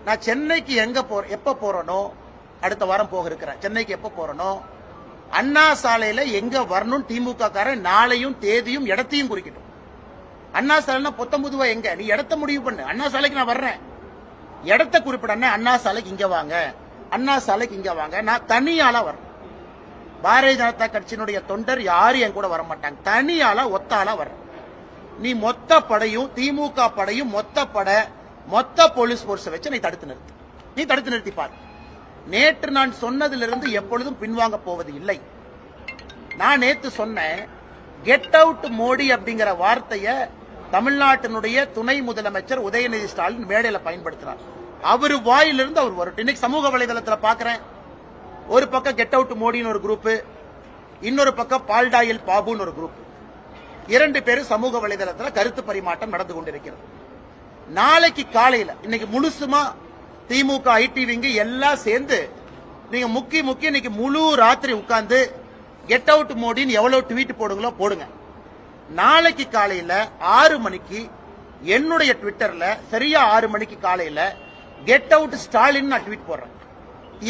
நான் சென்னைக்கு எப்ப போறனோ அடுத்த வாரம் போக இருக்கிறேன். சென்னைக்கு எப்ப போறனோ அண்ணா சாலையில எங்க வரணும் திமுக காரன் நாளையும் தேதியும் இடத்தையும் குறிக்கட்டும். அண்ணா சாலைனா 19 எங்க நீ இடத்த முடிவு பண்ணு. அண்ணா சாலைக்கு நான் வர்றேன், இடத்த குறிப்பிட. அண்ணா சாலைக்கு இங்க வாங்க, அண்ணா சாலைக்கு இங்க வாங்க. நான் தனியாளா வரேன். பாரதிய ஜனதா கட்சியினுடைய தொண்டர் யாரும் என் கூட வர மாட்டாங்க. தனியாளா ஒத்தாளா வர்றேன். நீ மொத்த படையும் திமுக படையும் மொத்த போலீஸ் போர்ஸ் வச்சு நீ தடுத்து நிறுத்தி பாரு. நேற்று நான் சொன்னதிலிருந்து எப்பொழுதும் பின்வாங்க போவது இல்லை. நான் நேற்று சொன்னேன், கெட் அவுட் மோடி அப்படிங்கிற வார்த்தையை தமிழ்நாட்டினுடைய துணை முதலமைச்சர் உதயநிதி ஸ்டாலின் மேடையில பயன்படுத்தினார். அவரு வாயிலிருந்து அவர் வரட்டும். இன்னைக்கு சமூக வலைதளத்தில் பார்க்கிறேன், ஒரு பக்கம் கெட் அவுட் மோடின்னு ஒரு குரூப், இன்னொரு பக்கம் பால்டாயில் பாபுன்னு ஒரு குரூப். 2 பேரும் சமூக வலைதளத்தில் கருத்து பரிமாற்றம் நடந்து கொண்டிருக்கிறது. நாளைக்கு காலையில இன்னைக்கு முழுசுமா திமுக ஐடி விங்க எல்லாம் சேர்ந்து நீங்க முக்கி இன்னைக்கு முழு ராத்திரி உட்கார்ந்து கெட் அவுட் மோடின்னு எவ்வளவு ட்வீட் போடுங்களோ போடுங்க. நாளைக்கு காலையில 6 மணிக்கு என்னுடைய ட்விட்டர்ல சரியா 6 மணிக்கு காலையில கெட் அவுட் ஸ்டாலின் நான் ட்வீட் போடுறேன்.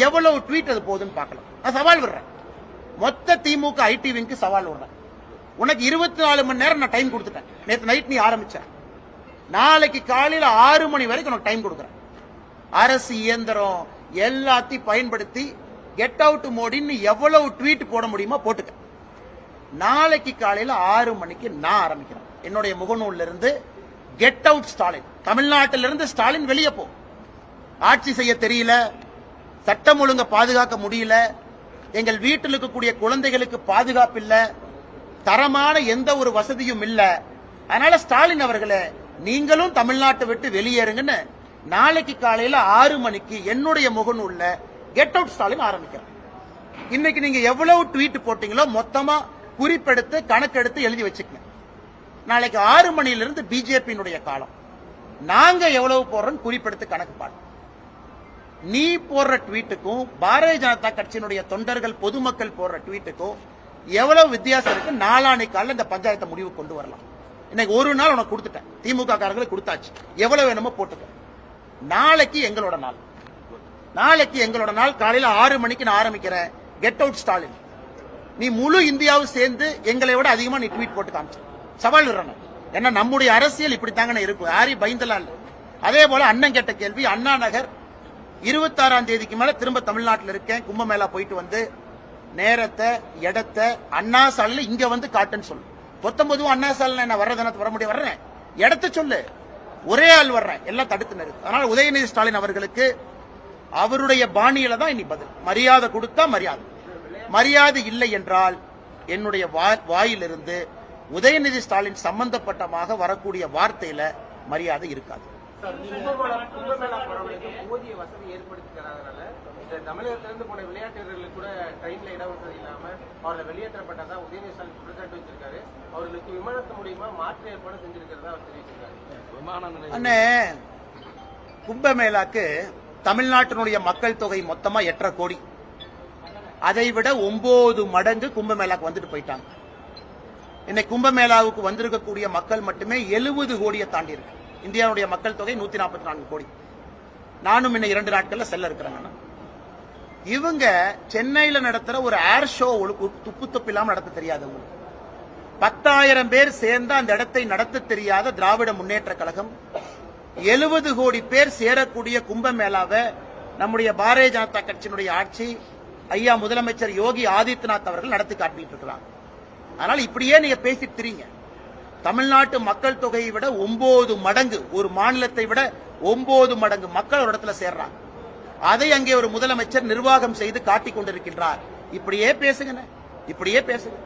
எவ்வளவு ட்வீட் அது போகுதுன்னு பார்க்கலாம். நான் சவால் விடுறேன், மொத்த திமுக ஐடி விங்க்கு சவால் விடுறேன். உனக்கு 24 மணி நேரம் நான் டைம் கொடுத்துட்டேன். நேற்று நைட் நீ ஆரம்பிச்ச, நாளைக்கு காலையில 6 மணி வரைக்கும் உனக்கு டைம் கொடுக்குறேன். அரசு இயந்திரம் எல்லாத்தையும் பயன்படுத்தி கெட் அவுட் மோடின்னு எவ்வளவு ட்வீட் போட முடியுமோ போட்டுக்க. நாளைக்கு காலையில 6 மணிக்கு நான் ஆரம்பிக்கிறேன். என்னுடைய முகநூல்ல இருந்து கெட் அவுட் ஸ்டாலின், தமிழ்நாட்டிலிருந்து ஸ்டாலின் வெளியே போ. ஆட்சி செய்ய தெரியல, சட்டம் ஒழுங்க பாதுகாக்க முடியல, எங்கள் வீட்டில் இருக்கக்கூடிய குழந்தைகளுக்கு பாதுகாப்பு இல்ல, தரமான எந்த ஒரு வசதியும் இல்ல. அதனால ஸ்டாலின் அவர்களே, நீங்களும் தமிழ்நாட்டை விட்டு வெளியேறுங்கன்னு நாளைக்கு காலையில 6 மணிக்கு என்னுடைய முகநூல்ல கெட் அவுட் ஸ்டாலின் ஆரம்பிக்கிறேன். இன்னைக்கு நீங்க எவ்வளவு ட்வீட் போட்டீங்களோ மொத்தமா குறிப்பெடுத்து கணக்கெடுத்து எழுதி வச்சுக்கங்க. நாளைக்கு 6 மணியிலிருந்து பிஜேபியினுடைய காலம். நாங்க எவ்வளவு போடுறோம் குறிப்பெடுத்து கணக்கு பாடு. நீ போடுற ட்வீட்டுக்கும் பாரதிய ஜனதா கட்சியினுடைய தொண்டர்கள் பொதுமக்கள் போடுற ட்வீட்டுக்கும் எவ்வளவு வித்தியாசம் இருக்கு. நாளானைக்கு காலையில் இந்த பஞ்சாயத்தை முடிவு கொண்டு வரலாம். இன்னைக்கு ஒரு நாள் உனக்கு கொடுத்துட்டேன், திமுக காரங்களுக்கு கொடுத்தாச்சு, எவ்வளவு வேணுமோ போட்டுக்க. நாளைக்கு எங்களோட நாள் காலையில 6 மணிக்கு நான் ஆரம்பிக்கிறேன் கெட் அவுட் ஸ்டாலின். நீ முழு இந்தியாவும் சேர்ந்து எங்களை விட அதிகமா நீ ட்வீட் போட்டு காமிச்சு சவால் விடுறேன். ஏன்னா நம்முடைய அரசியல் இப்படித்தாங்க இருக்கும், யாரையும் பயந்தலாம் இல்ல. அதே போல அண்ணன் கேட்ட கேள்வி, அண்ணா நகர் 26ஆம் தேதிக்கு மேல திரும்ப தமிழ்நாட்டில் இருக்கேன். கும்பமேளா போயிட்டு வந்து நேரத்தை இடத்தை அண்ணா சாலையில இங்க வந்து காட்டுன்னு சொல்லு. 19 அண்ணா சாலையில என்ன வர முடிய வர்றேன், இடத்த சொல்லு. ஒரே ஆள் வர்றேன், எல்லாம் தடுத்து நிறுத்து. அதனால உதயநிதி ஸ்டாலின் அவர்களுக்கு அவருடைய பாணியில தான் இனி பதில். மரியாதை கொடுத்தா மரியாதை இல்லை என்றால் என்னுடைய வாயிலிருந்து உதயநிதி ஸ்டாலின் சம்பந்தப்பட்டமாக வரக்கூடிய வார்த்தையில மரியாதை இருக்காது. தமிழகத்திலிருந்து போன விளையாட்டு கூட ட்ரெயின்ல இடவசதி இல்லாம அவர்களை வெளியேற்றப்பட்டதா உதயநிதி ஸ்டாலின் குற்றச்சாட்டு வச்சிருக்காரு. அவர்களுக்கு விமானத்து மூலியமா மாற்று ஏற்பாடு செஞ்சிருக்கிறதா அவர் தெரிவிச்சிருக்காரு. அண்ணே, கும்பமேளாக்கு தமிழ்நாட்டினுடைய மக்கள் தொகை மொத்தமா 8.5 கோடி. அதை விட 9 மடங்கு கும்பமேளாக்கு வந்துட்டு போயிட்டாங்க. இன்னைக்கு கும்பமேளாவுக்கு வந்திருக்கக்கூடிய மக்கள் மட்டுமே 70 கோடியை தாண்டி இருக்கு. இந்தியாவுடைய மக்கள் தொகை 144 கோடி. நானும் இன்னும் 2 நாட்கள்ல செல்ல இருக்கிறேன். இவங்க சென்னையில நடத்துற ஒரு ஏர் ஷோ துப்பு இல்லாம நடத்த தெரியாது. 10,000 பேர் சேர்ந்த அந்த இடத்தை நடத்த தெரியாத திராவிட முன்னேற்ற கழகம் 70 கோடி பேர் சேரக்கூடிய கும்பமேளாவை நம்முடைய பாரதிய ஜனதா கட்சியினுடைய ஆட்சி ஐயா முதலமைச்சர் யோகி ஆதித்யநாத் அவர்கள் நடத்தி காட்டிட்டு இருக்கிறாங்க. அதனால இப்படியே நீங்க பேசிட்டு தெரியுங்க. தமிழ்நாட்டு மக்கள் தொகையை விட 9 மடங்கு, ஒரு மாநிலத்தை விட 9 மடங்கு மக்கள் ஒரு இடத்துல சேர்றாங்க. அதை அங்கே ஒரு முதலமைச்சர் நிர்வாகம் செய்து காட்டிக் கொண்டிருக்கின்றார். இப்படியே பேசுங்க, இப்படியே பேசுங்க.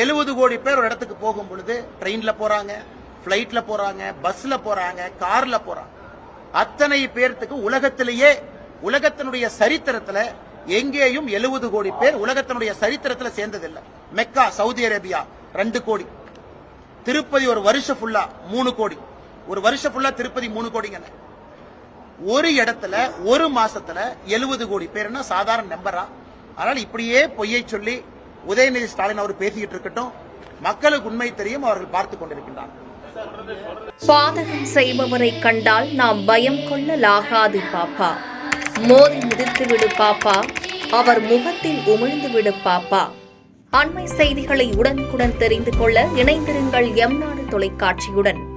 70 கோடி பேர் ஒரு இடத்துக்கு போகும் பொழுது ட்ரெயின்ல போறாங்க, பிளைட்ல போறாங்க, பஸ்ல போறாங்க, கார்ல போறாங்க. அத்தனை பேர்த்துக்கு உலகத்தினுடைய சரித்திரத்துல எங்கேயும் 70 கோடி பேர் உலகத்தினுடைய சரித்திரத்துல சேர்ந்ததில்லை. மெக்கா சவுதி அரேபியா 2 கோடி, திருப்பதி ஒரு வருஷம் ஃபுல்லா 3 கோடி, ஒரு வருஷம் ஃபுல்லா திருப்பதி 3 கோடிங்க. ஒரு இடத்துல ஒரு மாசத்துல 70 கோடி பேர்னா சாதாரண நம்பரா? அதனால இப்படியே பொய்யை சொல்லி உதயநிதி ஸ்டாலின் அவர் பேசிக்கிட்டு இருக்கட்டும். மக்களுக்கு உண்மை தெரியும், அவர்கள் பார்த்துக் கொண்டிருக்கின்றார். பாதகம் செய்பவரை கண்டால் நாம் பயம் கொள்ளலாகாது பாப்பா. மோதி மிதித்து விடு பாப்பா, அவர் முகத்தில் உமிழ்ந்து விடு பாப்பா. அண்மை செய்திகளை உடனுக்குடன் தெரிந்து கொள்ள இணைந்திருங்கள் எம் நாடு தொலைக்காட்சியுடன்.